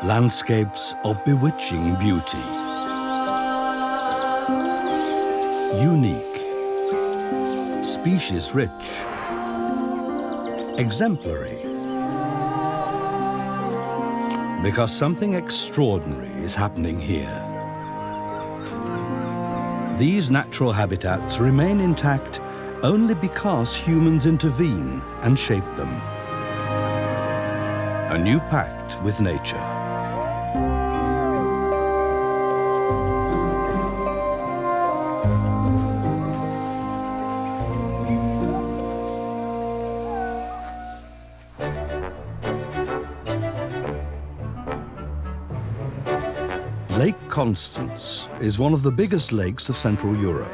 Landscapes of bewitching beauty. Unique. Species-rich. Exemplary. Because something extraordinary is happening here. These natural habitats remain intact only because humans intervene and shape them. A new pact with nature. Lake Constance is one of the biggest lakes of Central Europe,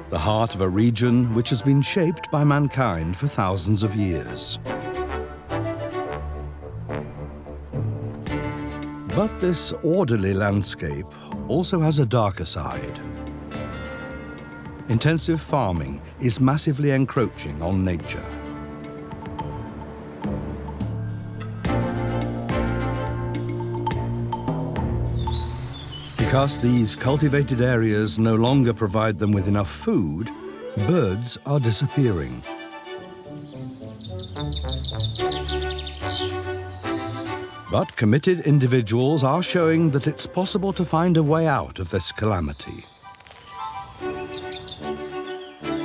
the heart of a region which has been shaped by mankind for thousands of years. But this orderly landscape also has a darker side. Intensive farming is massively encroaching on nature. Because these cultivated areas no longer provide them with enough food, birds are disappearing. But committed individuals are showing that it's possible to find a way out of this calamity.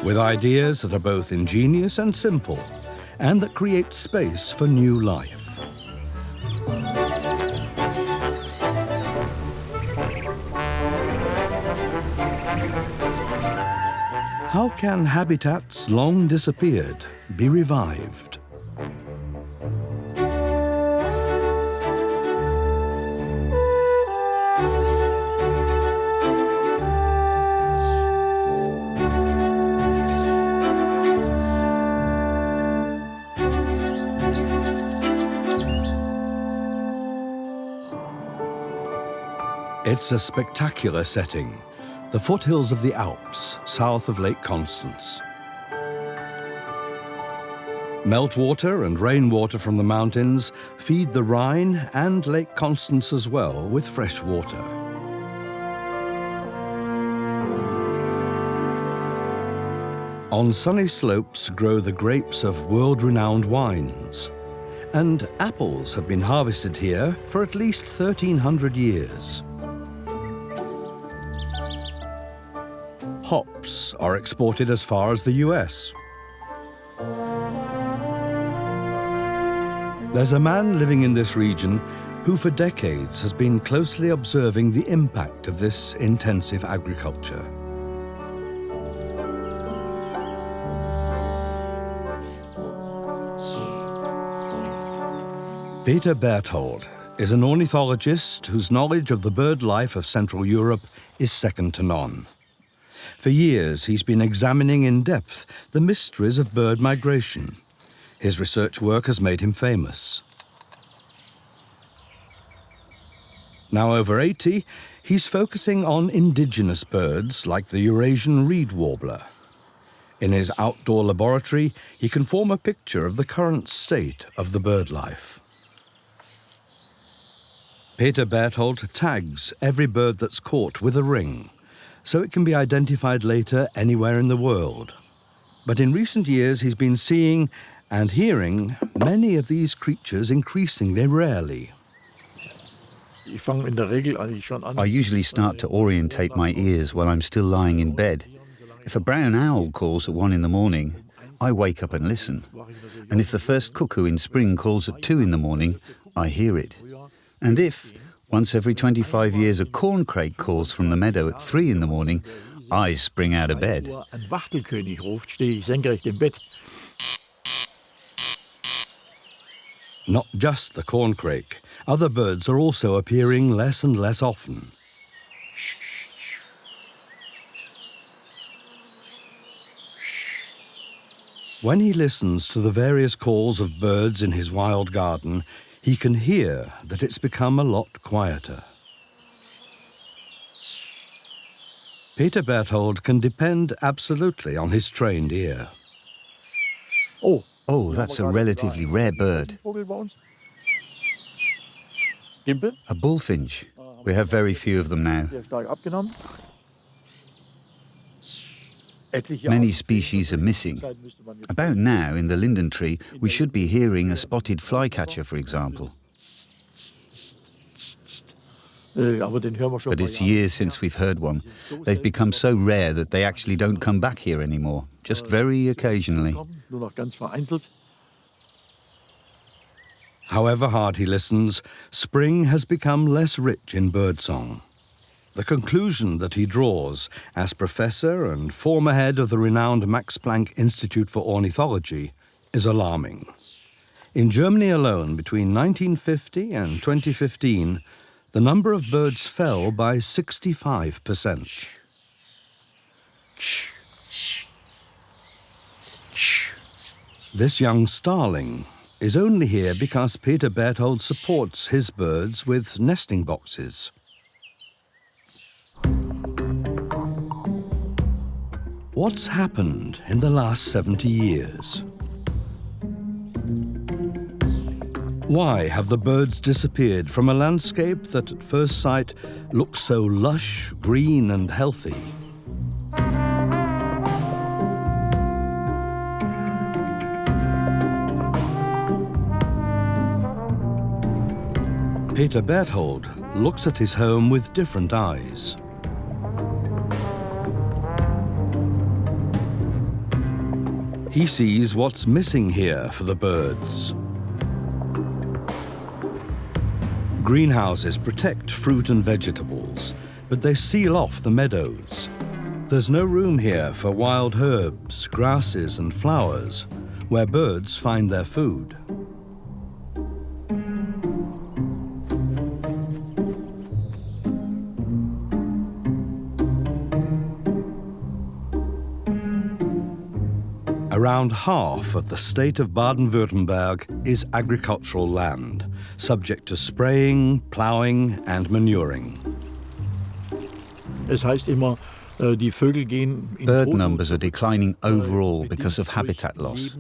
With ideas that are both ingenious and simple, and that create space for new life. How can habitats long disappeared be revived? It's a spectacular setting. The foothills of the Alps, south of Lake Constance. Meltwater and rainwater from the mountains feed the Rhine and Lake Constance as well with fresh water. On sunny slopes grow the grapes of world-renowned wines, and apples have been harvested here for at least 1,300 years. Hops are exported as far as the US. There's a man living in this region who for decades has been closely observing the impact of this intensive agriculture. Peter Berthold is an ornithologist whose knowledge of the bird life of Central Europe is second to none. For years, he's been examining in depth the mysteries of bird migration. His research work has made him famous. Now over 80, he's focusing on indigenous birds like the Eurasian reed warbler. In his outdoor laboratory, he can form a picture of the current state of the bird life. Peter Berthold tags every bird that's caught with a ring, so it can be identified later anywhere in the world. But in recent years, he's been seeing and hearing many of these creatures increasingly rarely. I usually start to orientate my ears while I'm still lying in bed. If a brown owl calls at 1 in the morning, I wake up and listen. And if the first cuckoo in spring calls at 2 in the morning, I hear it. And if, once every 25 years, a corncrake calls from the meadow at 3 in the morning, I spring out of bed. Not just the corncrake. Other birds are also appearing less and less often. When he listens to the various calls of birds in his wild garden, he can hear that it's become a lot quieter. Peter Berthold can depend absolutely on his trained ear. Oh, that's a relatively rare bird. A bullfinch. We have very few of them now. Many species are missing. About now, in the linden tree, we should be hearing a spotted flycatcher, for example. But it's years since we've heard one. They've become so rare that they actually don't come back here anymore, just very occasionally. However hard he listens, spring has become less rich in birdsong. The conclusion that he draws as professor and former head of the renowned Max Planck Institute for Ornithology is alarming. In Germany alone, between 1950 and 2015, the number of birds fell by 65%. This young starling is only here because Peter Berthold supports his birds with nesting boxes. What's happened in the last 70 years? Why have the birds disappeared from a landscape that at first sight looks so lush, green and healthy? Peter Berthold looks at his home with different eyes. He sees what's missing here for the birds. Greenhouses protect fruit and vegetables, but they seal off the meadows. There's no room here for wild herbs, grasses and flowers, where birds find their food. Around half of the state of Baden-Württemberg is agricultural land, subject to spraying, ploughing and manuring. Bird numbers are declining overall because of habitat loss.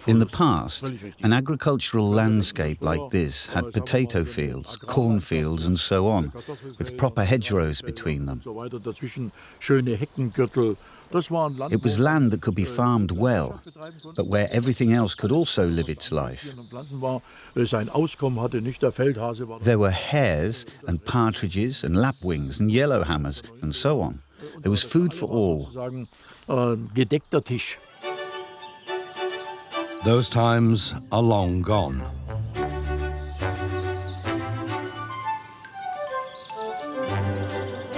In the past, an agricultural landscape like this had potato fields, cornfields and so on, with proper hedgerows between them. It was land that could be farmed well, but where everything else could also live its life. There were hares and partridges and lapwings and yellowhammers and so on. There was food for all. Those times are long gone.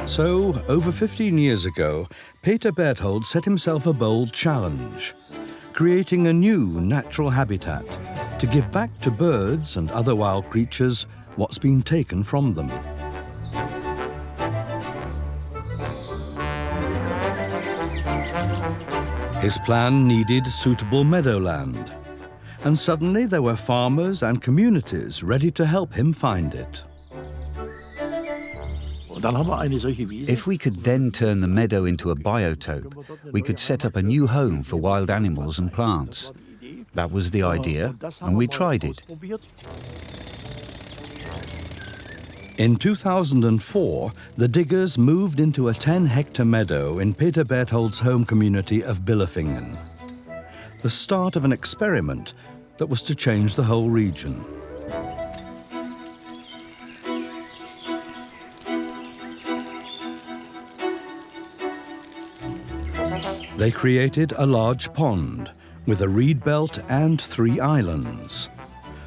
So, over 15 years ago, Peter Berthold set himself a bold challenge, creating a new natural habitat to give back to birds and other wild creatures what's been taken from them. His plan needed suitable meadowland, and suddenly there were farmers and communities ready to help him find it. If we could then turn the meadow into a biotope, we could set up a new home for wild animals and plants. That was the idea, and we tried it. In 2004, the diggers moved into a 10-hectare meadow in Peter Berthold's home community of Billefingen. The start of an experiment that was to change the whole region. They created a large pond with a reed belt and 3 islands.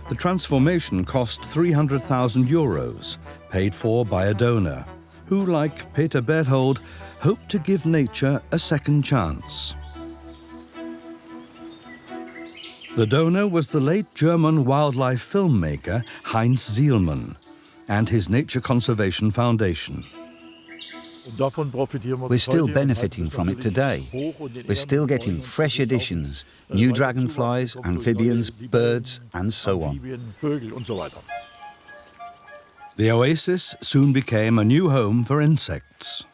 The transformation cost 300,000 euros, paid for by a donor, who, like Peter Berthold, hoped to give nature a second chance. The donor was the late German wildlife filmmaker Heinz Sielmann and his Nature Conservation Foundation. We're still benefiting from it today. We're still getting fresh additions, new dragonflies, amphibians, birds, and so on. The oasis soon became a new home for insects.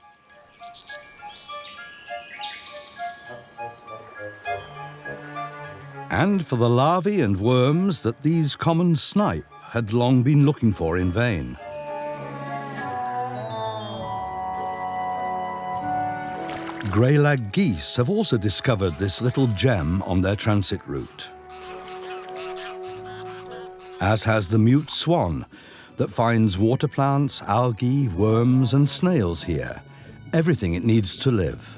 And for the larvae and worms that these common snipe had long been looking for in vain. Grey-lag geese have also discovered this little gem on their transit route, as has the mute swan that finds water plants, algae, worms and snails here, everything it needs to live.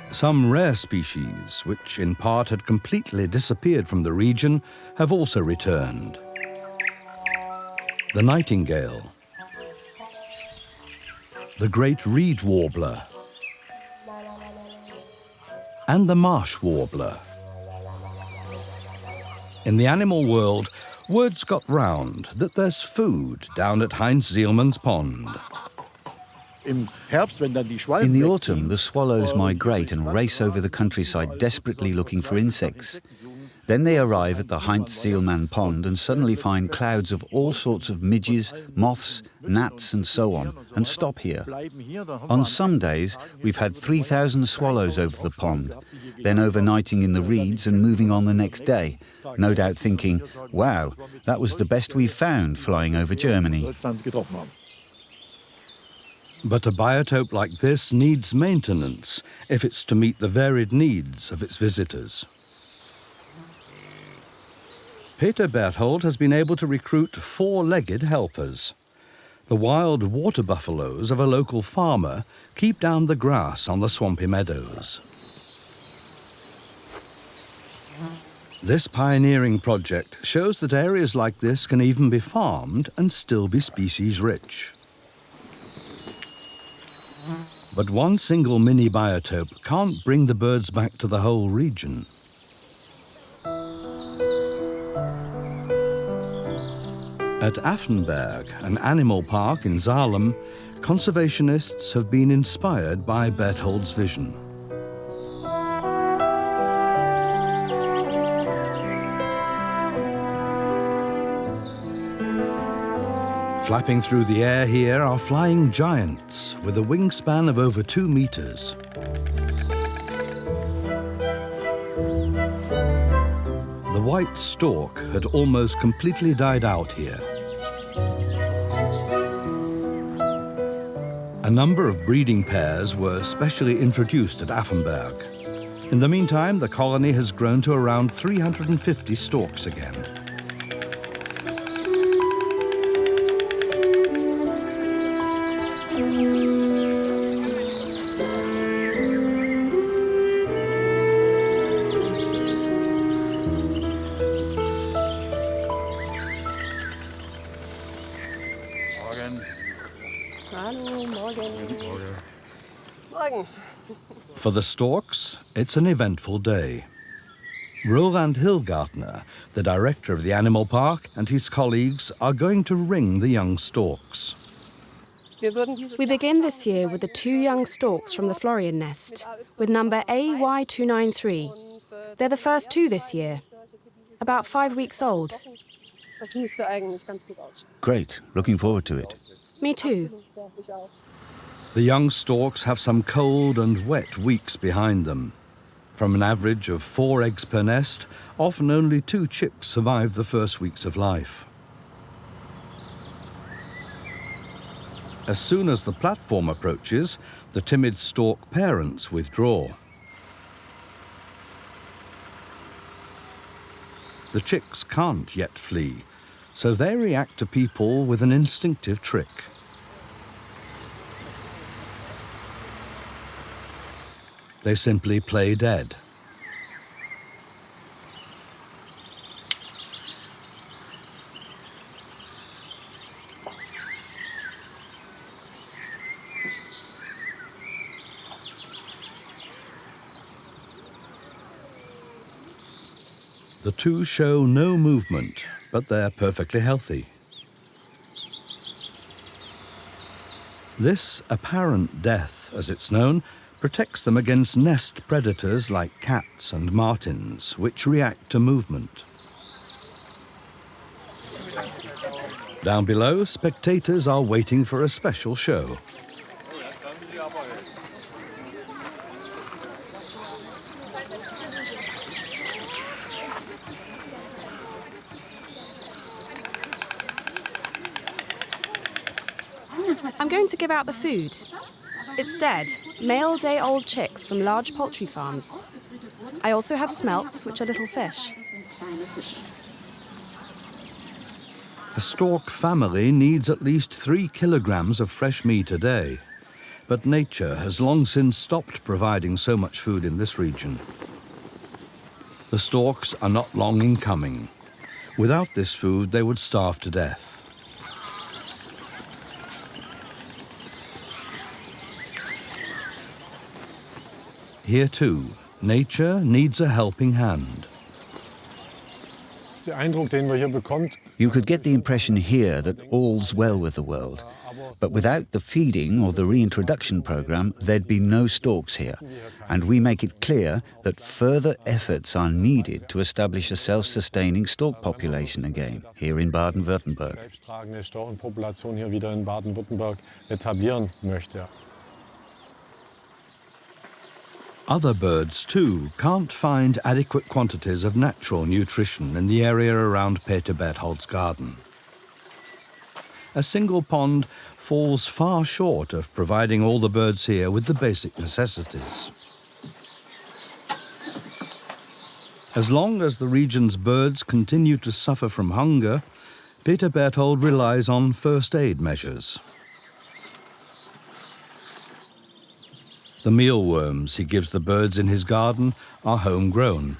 Some rare species, which in part had completely disappeared from the region, have also returned. The nightingale, the great reed warbler, and the marsh warbler. In the animal world, words got round that there's food down at Heinz Sielmann's pond. In the autumn, the swallows migrate and race over the countryside desperately looking for insects. Then they arrive at the Heinz Sielmann pond and suddenly find clouds of all sorts of midges, moths, gnats and so on, and stop here. On some days, we've had 3,000 swallows over the pond, then overnighting in the reeds and moving on the next day, no doubt thinking, wow, that was the best we've found flying over Germany. But a biotope like this needs maintenance if it's to meet the varied needs of its visitors. Peter Berthold has been able to recruit 4-legged helpers. The wild water buffaloes of a local farmer keep down the grass on the swampy meadows. This pioneering project shows that areas like this can even be farmed and still be species-rich. But one single mini biotope can't bring the birds back to the whole region. At Affenberg, an animal park in Saarland, conservationists have been inspired by Berthold's vision. Flapping through the air here are flying giants with a wingspan of over 2 meters. The white stork had almost completely died out here. A number of breeding pairs were specially introduced at Affenberg. In the meantime, the colony has grown to around 350 storks again. For the storks, it's an eventful day. Roland Hilgartner, the director of the animal park, and his colleagues are going to ring the young storks. We begin this year with the 2 young storks from the Florian nest, with number AY293. They're the first 2 this year, about 5 weeks old. Great, looking forward to it. Me too. The young storks have some cold and wet weeks behind them. From an average of 4 eggs per nest, often only 2 chicks survive the first weeks of life. As soon as the platform approaches, the timid stork parents withdraw. The chicks can't yet flee, so they react to people with an instinctive trick. They simply play dead. The 2 show no movement, but they're perfectly healthy. This apparent death, as it's known, protects them against nest predators like cats and martins, which react to movement. Down below, spectators are waiting for a special show. I'm going to give out the food. It's dead, male day-old chicks from large poultry farms. I also have smelts, which are little fish. A stork family needs at least 3 kilograms of fresh meat a day. But nature has long since stopped providing so much food in this region. The storks are not long in coming. Without this food, they would starve to death. Here too, nature needs a helping hand. You could get the impression here that all's well with the world. But without the feeding or the reintroduction program, there'd be no storks here. And we make it clear that further efforts are needed to establish a self-sustaining stork population again here in Baden-Württemberg. Other birds, too, can't find adequate quantities of natural nutrition in the area around Peter Berthold's garden. A single pond falls far short of providing all the birds here with the basic necessities. As long as the region's birds continue to suffer from hunger, Peter Berthold relies on first aid measures. The mealworms he gives the birds in his garden are homegrown.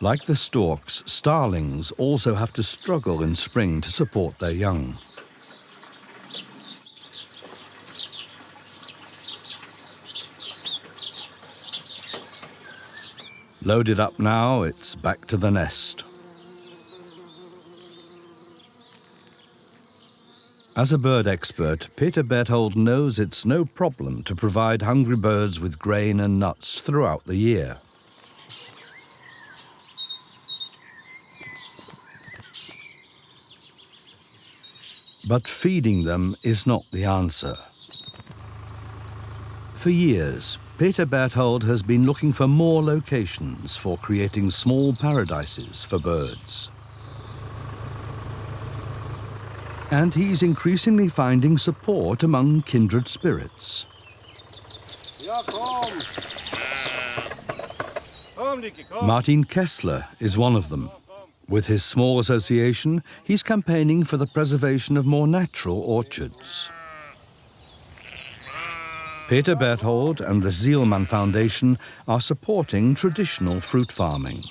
Like the storks, starlings also have to struggle in spring to support their young. Loaded up now, it's back to the nest. As a bird expert, Peter Berthold knows it's no problem to provide hungry birds with grain and nuts throughout the year. But feeding them is not the answer. For years, Peter Berthold has been looking for more locations for creating small paradises for birds. And he's increasingly finding support among kindred spirits. Martin Kessler is one of them. With his small association, he's campaigning for the preservation of more natural orchards. Peter Berthold and the Sielmann Foundation are supporting traditional fruit farming.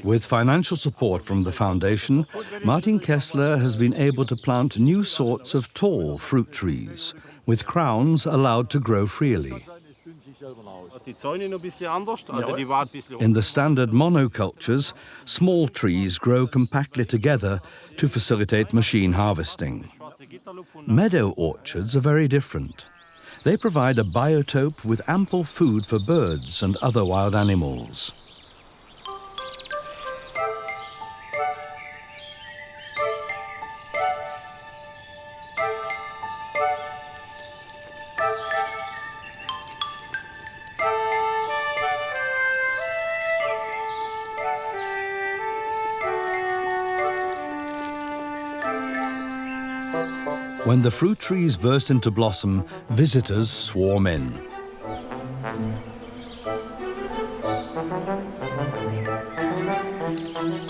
With financial support from the foundation, Martin Kessler has been able to plant new sorts of tall fruit trees, with crowns allowed to grow freely. In the standard monocultures, small trees grow compactly together to facilitate machine harvesting. Meadow orchards are very different. They provide a biotope with ample food for birds and other wild animals. When the fruit trees burst into blossom, visitors swarm in.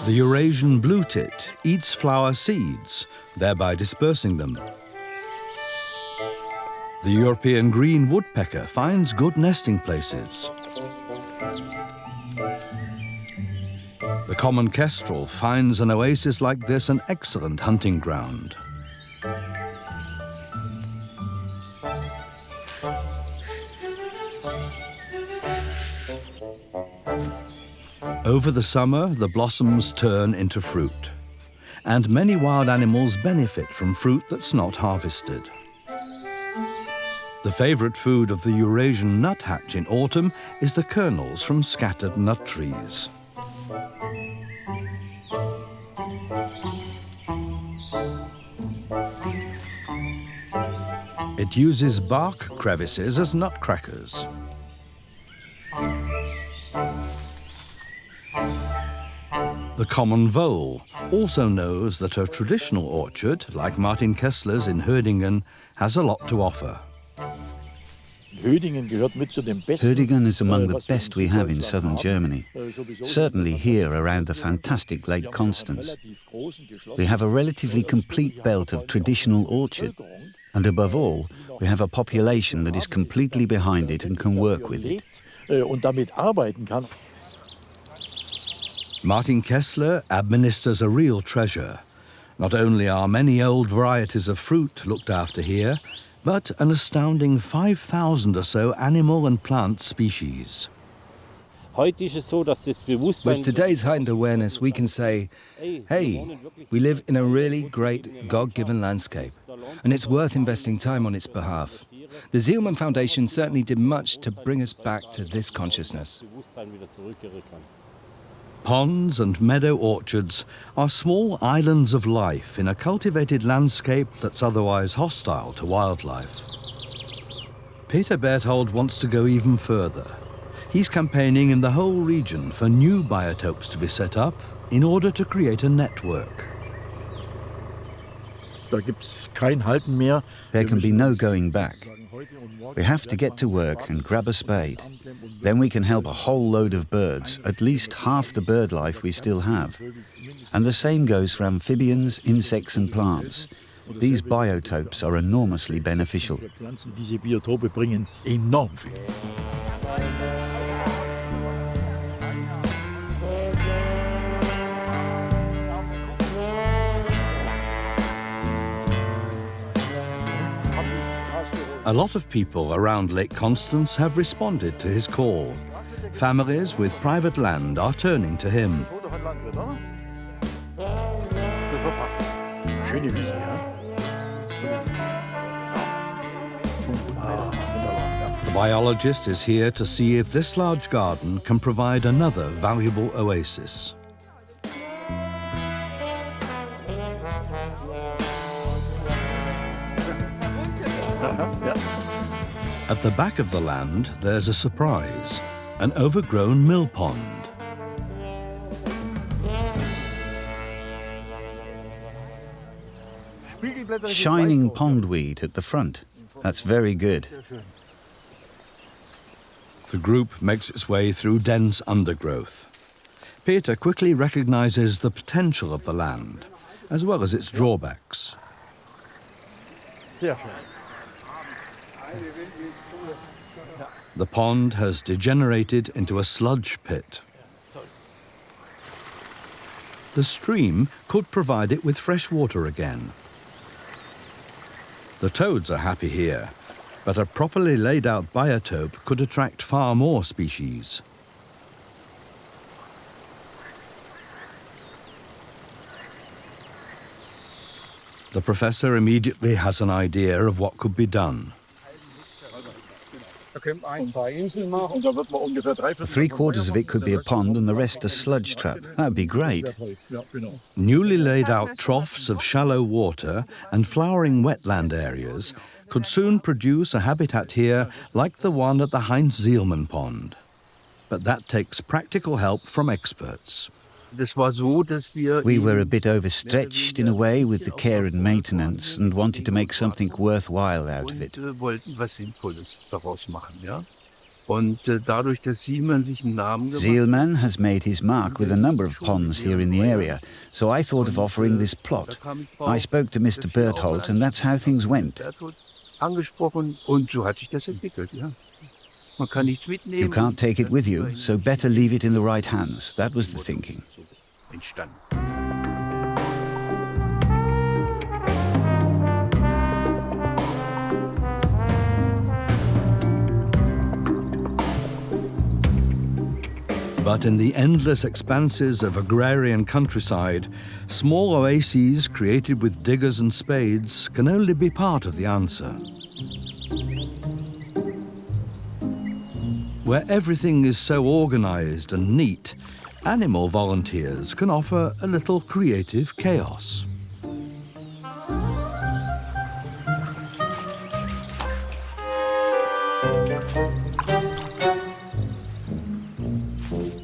The Eurasian blue tit eats flower seeds, thereby dispersing them. The European green woodpecker finds good nesting places. The common kestrel finds an oasis like this an excellent hunting ground. Over the summer, the blossoms turn into fruit, and many wild animals benefit from fruit that's not harvested. The favorite food of the Eurasian nuthatch in autumn is the kernels from scattered nut trees. It uses bark crevices as nutcrackers. The common vole also knows that a traditional orchard, like Martin Kessler's in Hödingen, has a lot to offer. Hödingen is among the best we have in southern Germany, certainly here around the fantastic Lake Constance. We have a relatively complete belt of traditional orchard, and above all, we have a population that is completely behind it and can work with it. Martin Kessler administers a real treasure. Not only are many old varieties of fruit looked after here, but an astounding 5,000 or so animal and plant species. With today's heightened awareness, we can say, hey, we live in a really great God-given landscape, and it's worth investing time on its behalf. The Sielmann Foundation certainly did much to bring us back to this consciousness. Ponds and meadow orchards are small islands of life in a cultivated landscape that's otherwise hostile to wildlife. Peter Berthold wants to go even further. He's campaigning in the whole region for new biotopes to be set up in order to create a network. There can be no going back. We have to get to work and grab a spade. Then we can help a whole load of birds, at least half the bird life we still have. And the same goes for amphibians, insects and plants. These biotopes are enormously beneficial. A lot of people around Lake Constance have responded to his call. Families with private land are turning to him. The biologist is here to see if this large garden can provide another valuable oasis. At the back of the land, there's a surprise, an overgrown mill pond. Shining pondweed at the front. That's very good. The group makes its way through dense undergrowth. Peter quickly recognizes the potential of the land, as well as its drawbacks. The pond has degenerated into a sludge pit. The stream could provide it with fresh water again. The toads are happy here, but a properly laid out biotope could attract far more species. The professor immediately has an idea of what could be done. Three-quarters of it could be a pond and the rest a sludge trap. That'd be great. Newly laid out troughs of shallow water and flowering wetland areas could soon produce a habitat here like the one at the Heinz Sielmann pond. But that takes practical help from experts. We were a bit overstretched in a way with the care and maintenance and wanted to make something worthwhile out of it. Sielmann has made his mark with a number of ponds here in the area, so I thought of offering this plot. I spoke to Mr. Berthold and that's how things went. You can't take it with you, so better leave it in the right hands. That was the thinking. But in the endless expanses of agrarian countryside, small oases created with diggers and spades can only be part of the answer. Where everything is so organized and neat, animal volunteers can offer a little creative chaos.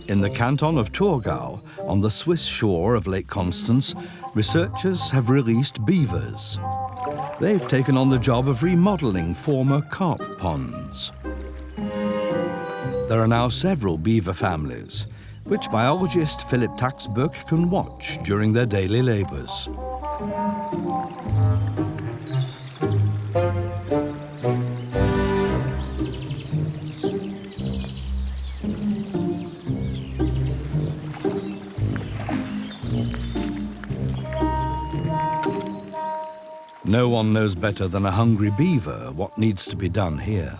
In the canton of Thurgau, On the Swiss shore of Lake Constance, researchers have released beavers. They've taken on the job of remodeling former carp ponds. There are now several beaver families, which biologist Philip Taxberg can watch during their daily labours. No one knows better than a hungry beaver what needs to be done here.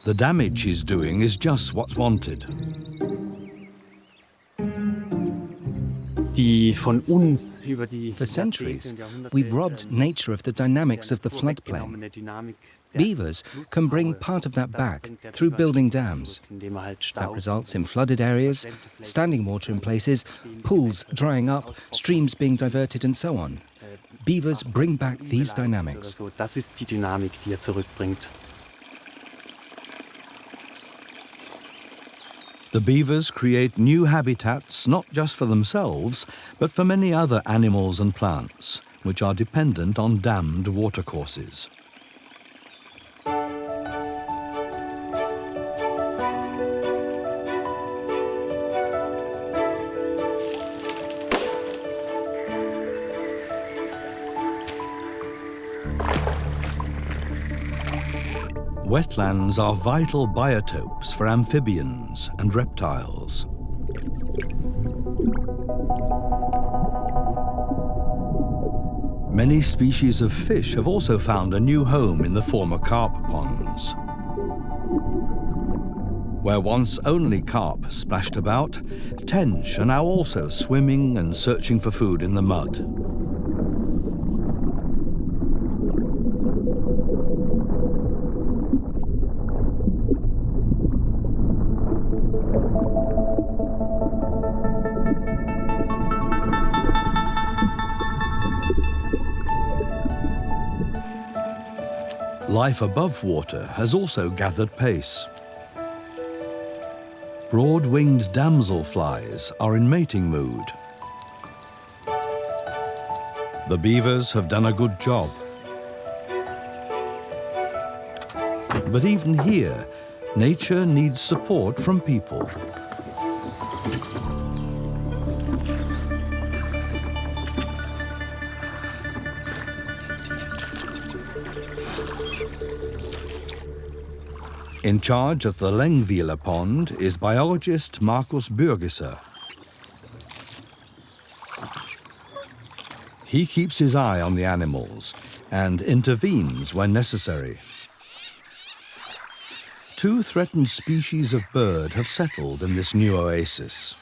The damage he's doing is just what's wanted. For centuries, we've robbed nature of the dynamics of the floodplain. Beavers can bring part of that back through building dams. That results in flooded areas, standing water in places, pools drying up, streams being diverted, and so on. Beavers bring back these dynamics. The beavers create new habitats not just for themselves, but for many other animals and plants, which are dependent on dammed watercourses. Wetlands are vital biotopes for amphibians and reptiles. Many species of fish have also found a new home in the former carp ponds. Where once only carp splashed about, tench are now also swimming and searching for food in the mud. Life above water has also gathered pace. Broad-winged damselflies are in mating mood. The beavers have done a good job. But even here, nature needs support from people. In charge of the Lengwiler Pond is biologist Markus Bürgisser. He keeps his eye on the animals and intervenes when necessary. 2 threatened species of bird have settled in this new oasis.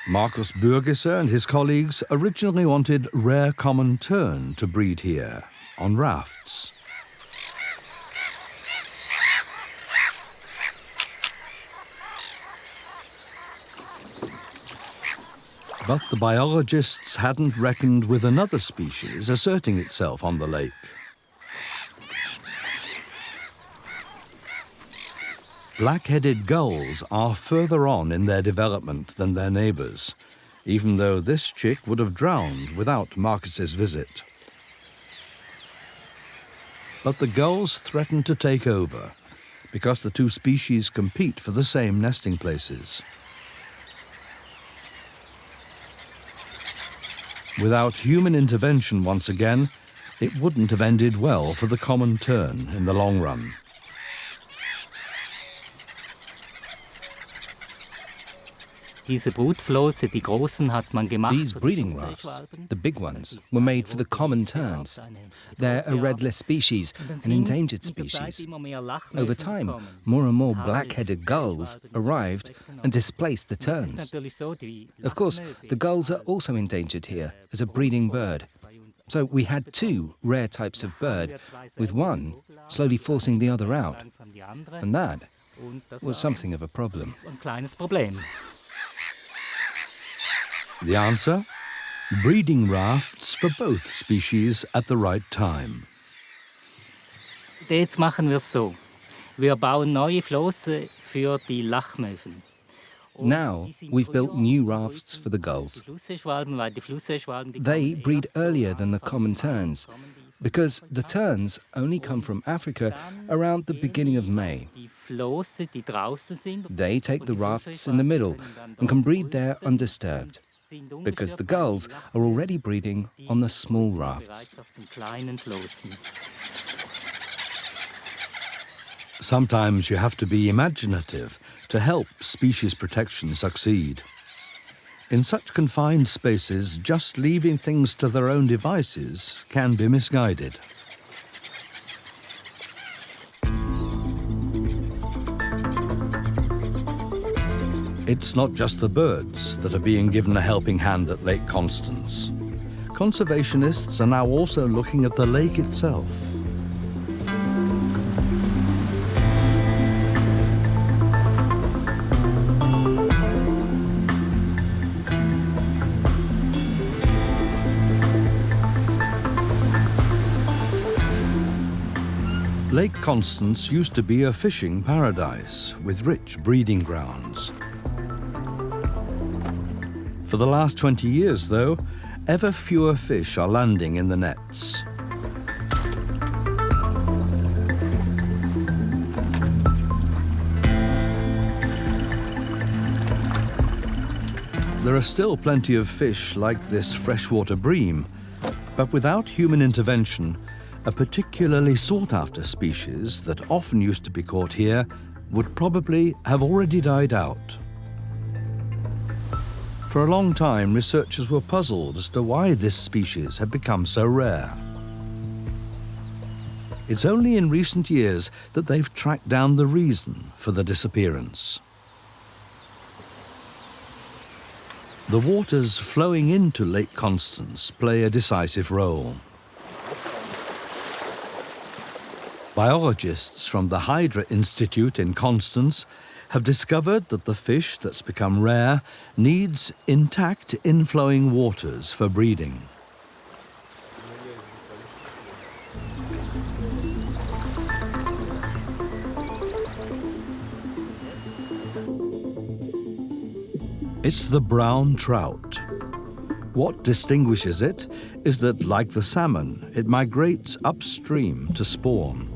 Markus Bürgisser and his colleagues originally wanted rare common tern to breed here on rafts. But the biologists hadn't reckoned with another species asserting itself on the lake. Black-headed gulls are further on in their development than their neighbours, even though this chick would have drowned without Marcus's visit. But the gulls threaten to take over, because the 2 species compete for the same nesting places. Without human intervention once again, it wouldn't have ended well for the common tern in the long run. These breeding rafts, the big ones, were made for the common terns. They're a redless species, an endangered species. Over time, more and more black-headed gulls arrived and displaced the terns. Of course, the gulls are also endangered here as a breeding bird. So we had 2 rare types of bird, with one slowly forcing the other out. And that was something of a problem. The answer? Breeding rafts for both species at the right time. Jetzt machen wir es so. Wir bauen neue Flosse für die Lachmöwen. Now, we've built new rafts for the gulls. They breed earlier than the common terns, because the terns only come from Africa around the beginning of May. They take the rafts in the middle and can breed there undisturbed, because the gulls are already breeding on the small rafts. Sometimes you have to be imaginative to help species protection succeed. In such confined spaces, just leaving things to their own devices can be misguided. It's not just the birds that are being given a helping hand at Lake Constance. Conservationists are now also looking at the lake itself. Lake Constance used to be a fishing paradise with rich breeding grounds. For the last 20 years, though, ever fewer fish are landing in the nets. There are still plenty of fish like this freshwater bream, but without human intervention, a particularly sought-after species that often used to be caught here would probably have already died out. For a long time, researchers were puzzled as to why this species had become so rare. It's only in recent years that they've tracked down the reason for the disappearance. The waters flowing into Lake Constance play a decisive role. Biologists from the Hydra Institute in Constance have discovered that the fish that's become rare needs intact inflowing waters for breeding. It's the brown trout. What distinguishes it is that, like the salmon, it migrates upstream to spawn.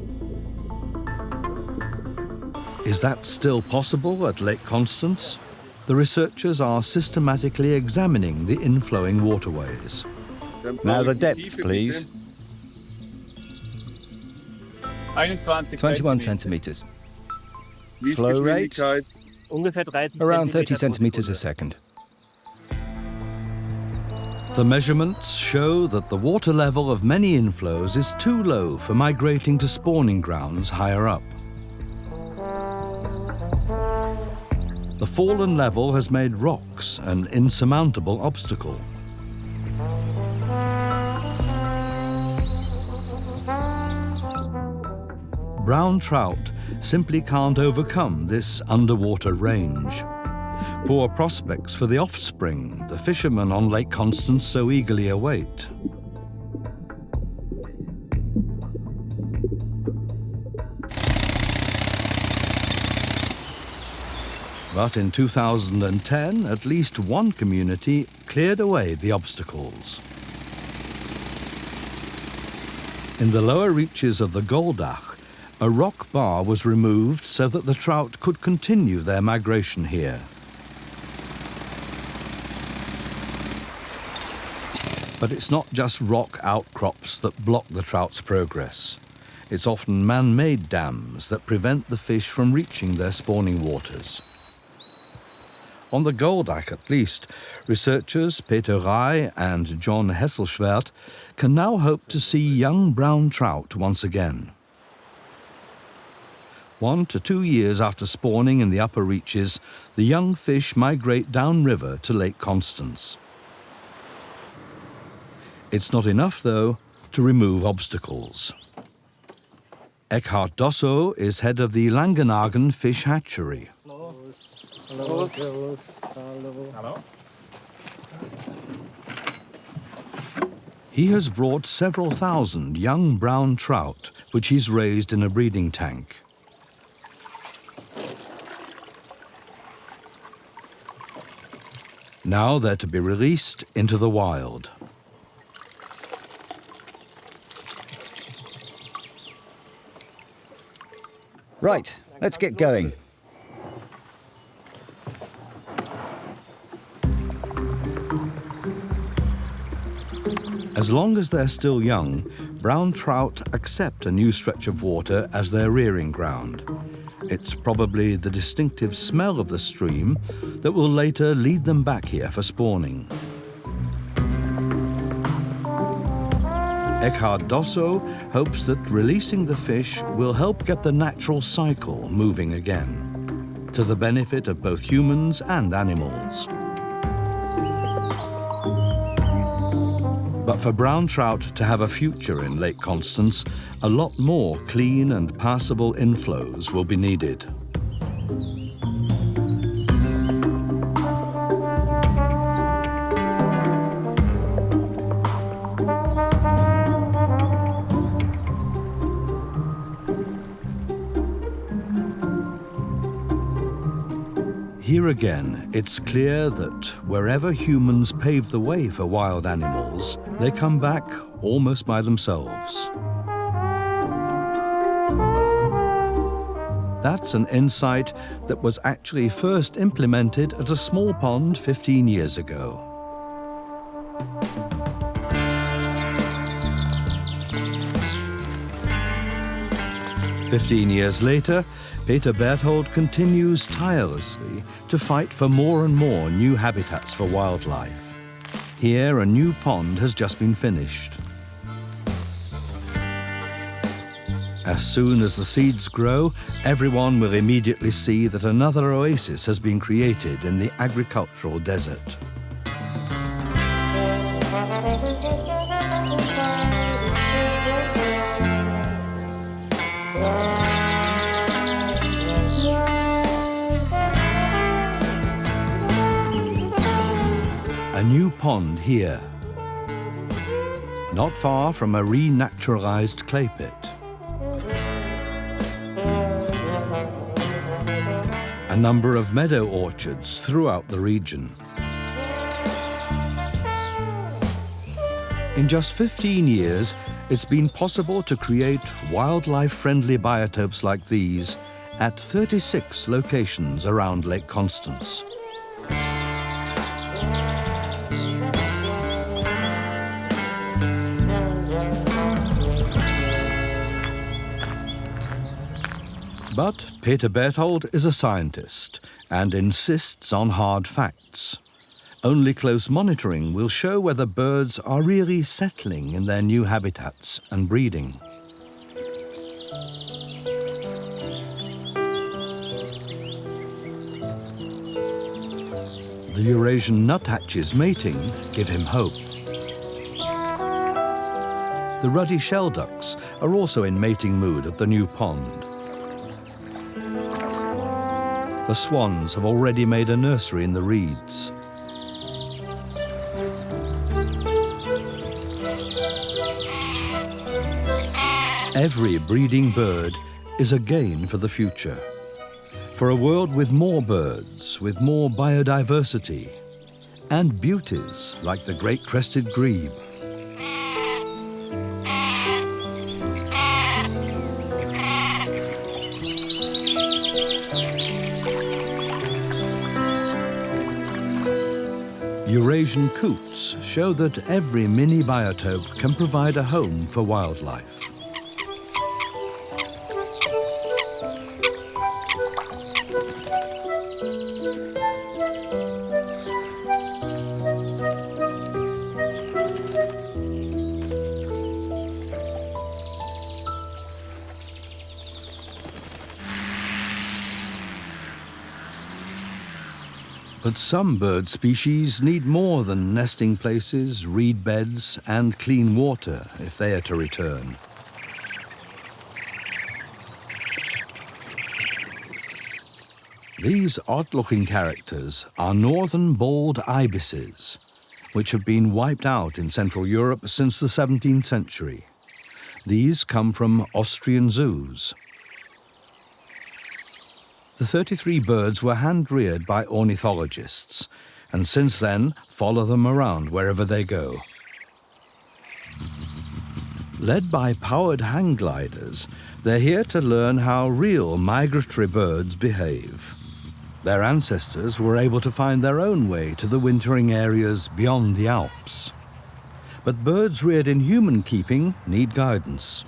Is that still possible at Lake Constance? The researchers are systematically examining the inflowing waterways. Now the depth, please. 21 centimetres. Flow rate? Around 30 centimetres a second. The measurements show that the water level of many inflows is too low for migrating to spawning grounds higher up. The fallen level has made rocks an insurmountable obstacle. Brown trout simply can't overcome this underwater range. Poor prospects for the offspring the fishermen on Lake Constance so eagerly await. But in 2010, at least one community cleared away the obstacles. In the lower reaches of the Goldach, a rock bar was removed so that the trout could continue their migration here. But it's not just rock outcrops that block the trout's progress. It's often man-made dams that prevent the fish from reaching their spawning waters. On the Goldach, at least, researchers Peter Rai and John Hesselschwert can now hope to see young brown trout once again. 1 to 2 years after spawning in the upper reaches, the young fish migrate downriver to Lake Constance. It's not enough, though, to remove obstacles. Eckhard Dosso is head of the Langenhagen Fish Hatchery. Hello. Hello. He has brought several thousand young brown trout, which he's raised in a breeding tank. Now they're to be released into the wild. Right, let's get going. As long as they're still young, brown trout accept a new stretch of water as their rearing ground. It's probably the distinctive smell of the stream that will later lead them back here for spawning. Eckhard Dosso hopes that releasing the fish will help get the natural cycle moving again, to the benefit of both humans and animals. But for brown trout to have a future in Lake Constance, a lot more clean and passable inflows will be needed. Here again, it's clear that wherever humans pave the way for wild animals, they come back almost by themselves. That's an insight that was actually first implemented at a small pond 15 years ago. "15 years later, Peter Berthold continues tirelessly to fight for more and more new habitats for wildlife. Here, a new pond has just been finished. As soon as the seeds grow, everyone will immediately see that another oasis has been created in the agricultural desert. A new pond here, not far from a renaturalized clay pit. A number of meadow orchards throughout the region. In just 15 years, it's been possible to create wildlife-friendly biotopes like these at 36 locations around Lake Constance. But Peter Berthold is a scientist and insists on hard facts. Only close monitoring will show whether birds are really settling in their new habitats and breeding. The Eurasian nuthatch's mating give him hope. The ruddy shell ducks are also in mating mood at the new pond. The swans have already made a nursery in the reeds. Every breeding bird is a gain for the future, for a world with more birds, with more biodiversity, and beauties like the great crested grebe. Eurasian coots show that every mini biotope can provide a home for wildlife. But some bird species need more than nesting places, reed beds, and clean water if they are to return. These odd-looking characters are northern bald ibises, which have been wiped out in Central Europe since the 17th century. These come from Austrian zoos. The 33 birds were hand-reared by ornithologists, and since then follow them around wherever they go. Led by powered hang gliders, they're here to learn how real migratory birds behave. Their ancestors were able to find their own way to the wintering areas beyond the Alps. But birds reared in human keeping need guidance.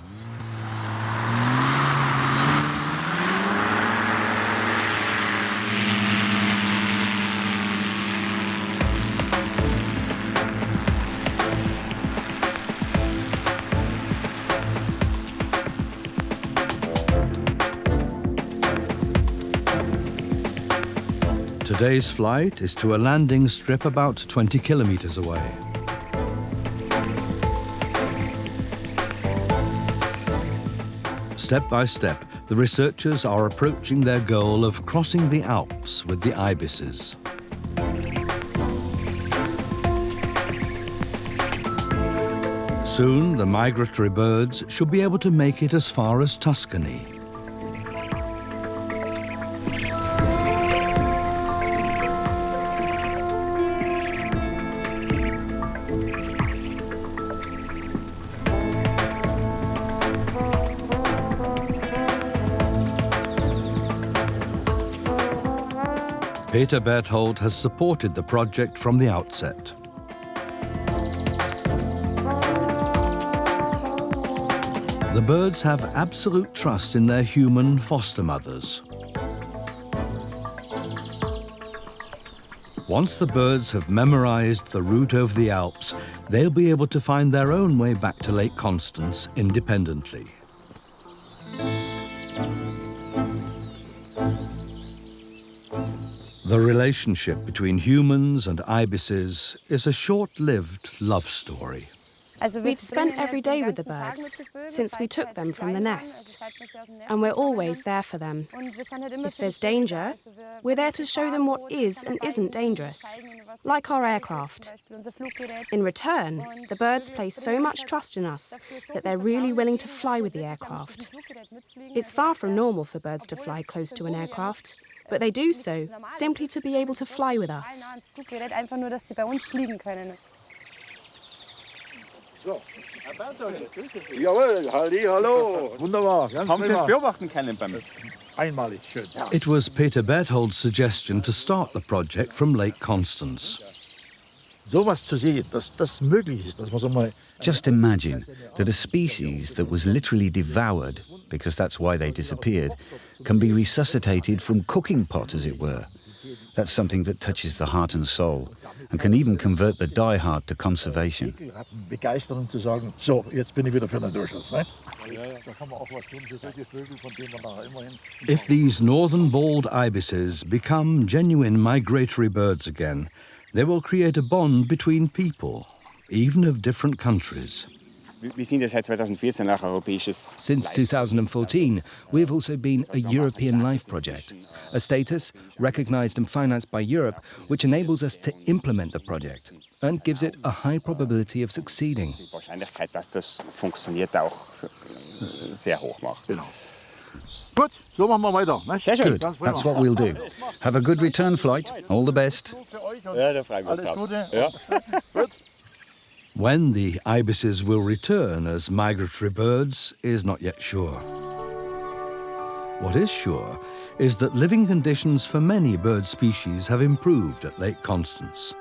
Today's flight is to a landing strip about 20 kilometers away. Step by step, the researchers are approaching their goal of crossing the Alps with the ibises. Soon, the migratory birds should be able to make it as far as Tuscany. Peter Berthold has supported the project from the outset. The birds have absolute trust in their human foster mothers. Once the birds have memorized the route over the Alps, they'll be able to find their own way back to Lake Constance independently. The relationship between humans and ibises is a short-lived love story. We've spent every day with the birds since we took them from the nest, and we're always there for them. If there's danger, we're there to show them what is and isn't dangerous, like our aircraft. In return, the birds place so much trust in us that they're really willing to fly with the aircraft. It's far from normal for birds to fly close to an aircraft, but they do so simply to be able to fly with us. So, Herr Berthold, grüße Sie. Jawohl, hallo, wunderbar. Haben Sie es beobachten können beim einmalig schön. It was Peter Berthold's suggestion to start the project from Lake Constance. Sowas zu sehen, dass das möglich ist, dass man so mal. Just imagine that a species that was literally devoured, because that's why they disappeared, can be resuscitated from cooking pot, as it were. That's something that touches the heart and soul, and can even convert the diehard to conservation. Begeisterung zu sagen, so, jetzt bin ich wieder für Naturschutz, ne? If these northern bald ibises become genuine migratory birds again, they will create a bond between people, even of different countries. Since 2014, we have also been a European Life project, a status recognized and financed by Europe, which enables us to implement the project and gives it a high probability of succeeding. Gut, so machen wir weiter. Ne? Good, that's what we'll do. Have a good return flight. All the best. Alles Gute. Ja. Gut. When the ibises will return as migratory birds is not yet sure. What is sure is that living conditions for many bird species have improved at Lake Constance.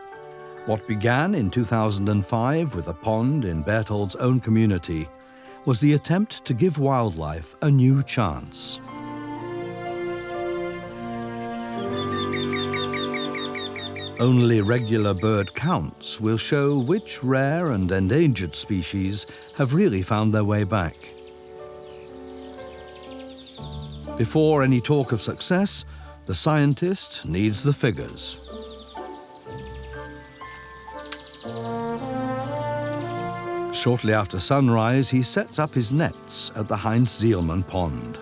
What began in 2005 with a pond in Berthold's own community was the attempt to give wildlife a new chance. Only regular bird counts will show which rare and endangered species have really found their way back. Before any talk of success, the scientist needs the figures. Shortly after sunrise, he sets up his nets at the Heinz Sielmann Pond.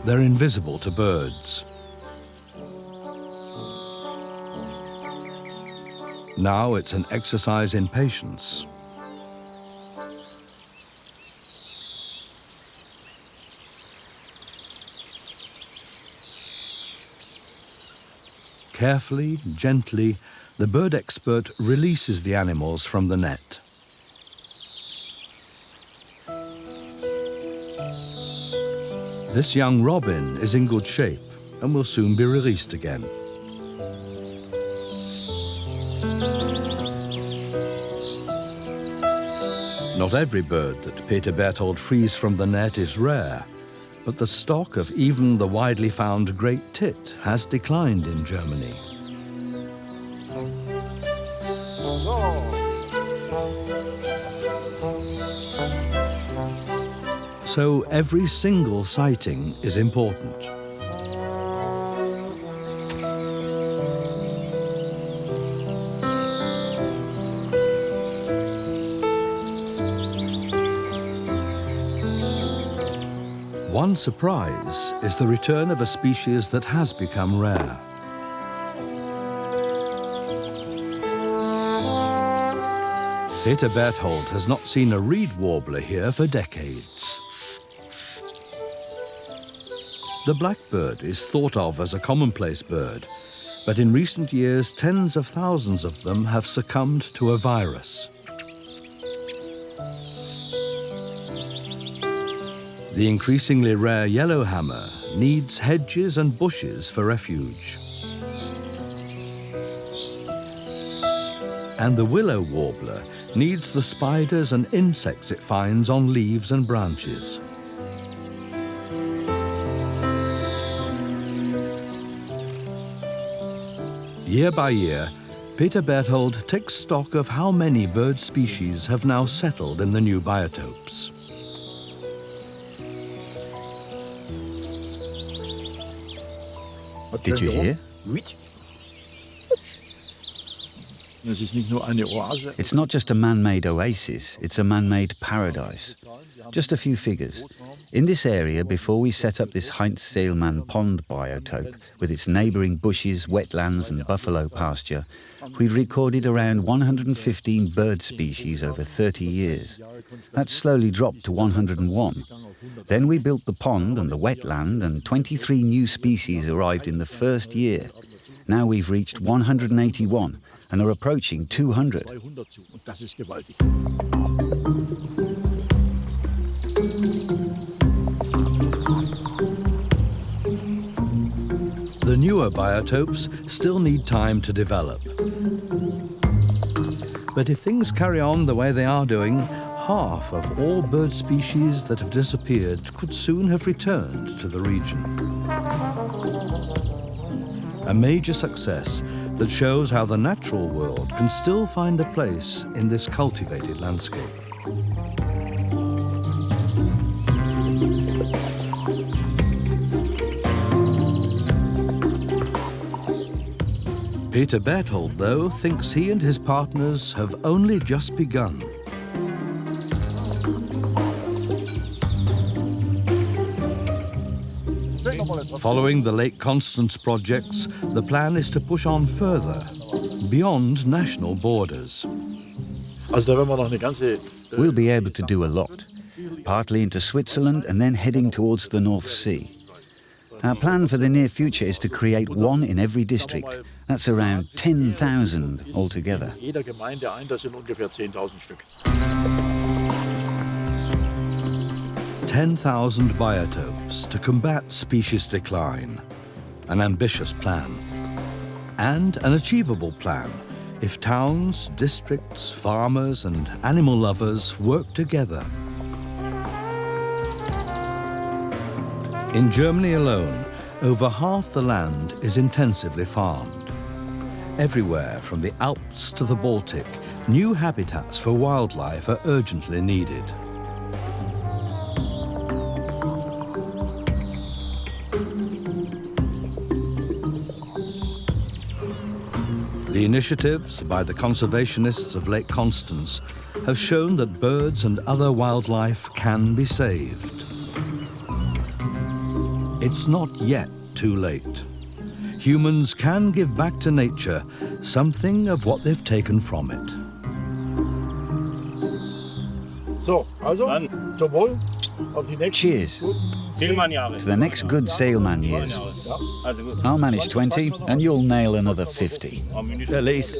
They're invisible to birds. Now it's an exercise in patience. Carefully, gently, the bird expert releases the animals from the net. This young robin is in good shape and will soon be released again. Not every bird that Peter Berthold frees from the net is rare, but the stock of even the widely found great tit has declined in Germany. So every single sighting is important. One surprise is the return of a species that has become rare. Peter Berthold has not seen a reed warbler here for decades. The blackbird is thought of as a commonplace bird, but in recent years, tens of thousands of them have succumbed to a virus. The increasingly rare yellowhammer needs hedges and bushes for refuge. And the willow warbler needs the spiders and insects it finds on leaves and branches. Year by year, Peter Berthold takes stock of how many bird species have now settled in the new biotopes. Did you hear? It's not just a man-made oasis, it's a man-made paradise. Just a few figures. In this area, before we set up this Heinz Sielmann pond biotope, with its neighbouring bushes, wetlands and buffalo pasture, we'd recorded around 115 bird species over 30 years. That slowly dropped to 101. Then we built the pond and the wetland, and 23 new species arrived in the first year. Now we've reached 181 and are approaching 200. The newer biotopes still need time to develop. But if things carry on the way they are doing, half of all bird species that have disappeared could soon have returned to the region. A major success that shows how the natural world can still find a place in this cultivated landscape. Peter Berthold, though, thinks he and his partners have only just begun. Following the Lake Constance projects, the plan is to push on further, beyond national borders. We'll be able to do a lot, partly into Switzerland and then heading towards the North Sea. Our plan for the near future is to create one in every district. That's around 10,000 altogether. 10,000 biotopes to combat species decline. An ambitious plan. And an achievable plan if towns, districts, farmers and animal lovers work together. In Germany alone, over half the land is intensively farmed. Everywhere from the Alps to the Baltic, new habitats for wildlife are urgently needed. The initiatives by the conservationists of Lake Constance have shown that birds and other wildlife can be saved. It's not yet too late. humans can give back to nature something of what they've taken from it. So, also, zum Wohl. Auf die nächsten Cheers to the next good Sielmann years. I'll manage 20 and you'll nail another 50. At least.